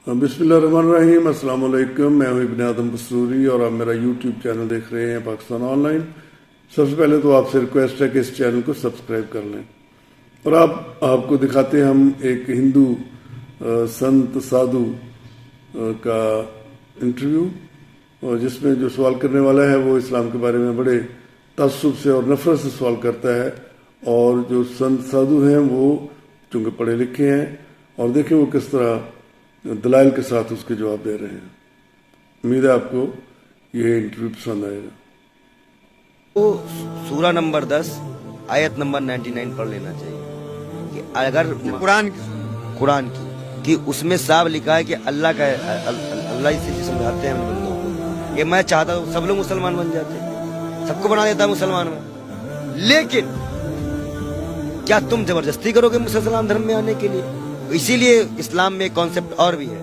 बिस्मिल्लाहिर्रहमानिर्रहीम, अस्सलाम वालेकुम। मैं हूं इब्न आदम बसरूरी और आप मेरा यूट्यूब चैनल देख रहे हैं पाकिस्तान ऑनलाइन। सबसे पहले तो आपसे रिक्वेस्ट है कि इस चैनल को सब्सक्राइब कर लें। और आपको दिखाते हैं हम एक हिंदू संत साधु का इंटरव्यू, और जिसमें जो सवाल करने वाला है वो इस्लाम के बारे में बड़े तअस्सुब से और नफरत से सवाल करता है। और जो संत साधु हैं वो चूँकि पढ़े लिखे हैं, और देखें वो किस तरह दलाइल के साथ उसके जवाब दे रहे हैं। उम्मीद है आपको ये इंटरव्यू पसंद आएगा। तो सूरा नंबर 10 आयत नंबर 99 पढ़ लेना चाहिए कि अगर कुरान की कि उसमें साफ लिखा है कि अल्लाह इसे समझाते हैं अपने बंदों को। ये मैं चाहता हूँ सब लोग मुसलमान बन जाते, सबको बना देता मुसलमान में, लेकिन क्या तुम जबरदस्ती करोगे मुसलमान धर्म में आने के लिए? इसीलिए इस्लाम में कॉन्सेप्ट और भी है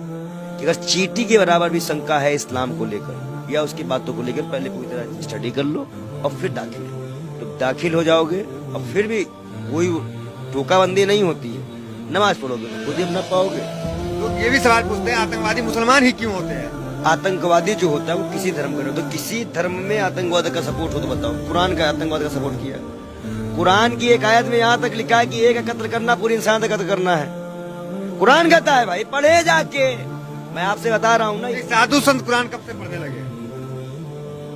कि अगर चींटी के बराबर भी शंका है इस्लाम को लेकर या उसकी बातों को लेकर, पहले पूरी तरह स्टडी कर लो और फिर दाखिल हो। तो दाखिल हो जाओगे और फिर भी कोई टोकाबंदी नहीं होती है, नमाज पढ़ोगे तो खुद ही अपना पाओगे। तो ये भी सवाल पूछते हैं आतंकवादी मुसलमान ही क्यों होते हैं? आतंकवादी जो होता है वो किसी धर्म का, तो किसी धर्म में आतंकवाद का सपोर्ट हो तो बताओ। कुरान का आतंकवाद का सपोर्ट किया? कुरान की एक आयत में यहाँ तक लिखा है कि एक कत्ल करना पूरी इंसान का कत्ल करना है। कुरान कहता है, भाई पढ़े जाके, मैं आपसे बता रहा हूँ ना। साधु संत कुरान कब से पढ़ने लगे?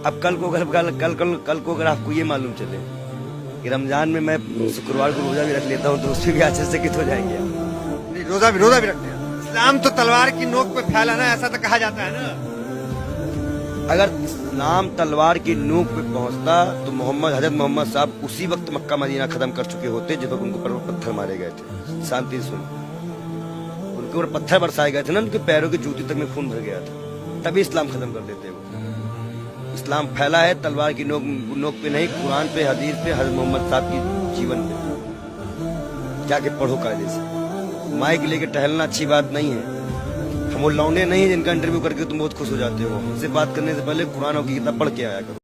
अब कल को अगर आपको ये मालूम चले कि रमजान में मैं शुक्रवार को रोजा भी रख लेता हूँ तो उससे भी आश्चर्यचकित हो जाएंगे। नहीं, रोजा भी रखते हैं। इस्लाम तो तलवार की नोक पे फैला ना, ऐसा तो कहा जाता है ना। अगर इस्लाम तलवार की नोक पे पहुंचता तो हजरत मोहम्मद साहब उसी वक्त मक्का मदीना खत्म कर चुके होते जब उनको पर पत्थर मारे गए थे। शांति सुन, उनके ऊपर पत्थर बरसाए गए थे ना, उनके पैरों की जूती तक में खून भर गया था, तभी इस्लाम खत्म कर देते वो। इस्लाम फैला है तलवार की नोक पे नहीं, कुरान पे, हदीस पे, हजरत मोहम्मद साहब की जीवन पे जाके पढ़ो कायदे से। माइक लेके टहलना अच्छी बात नहीं है। हम वो लौंडे नहीं जिनका इंटरव्यू करके तुम बहुत खुश हो जाते हो। हमसे बात करने से पहले कुरान की किताब पढ़ के आया करो।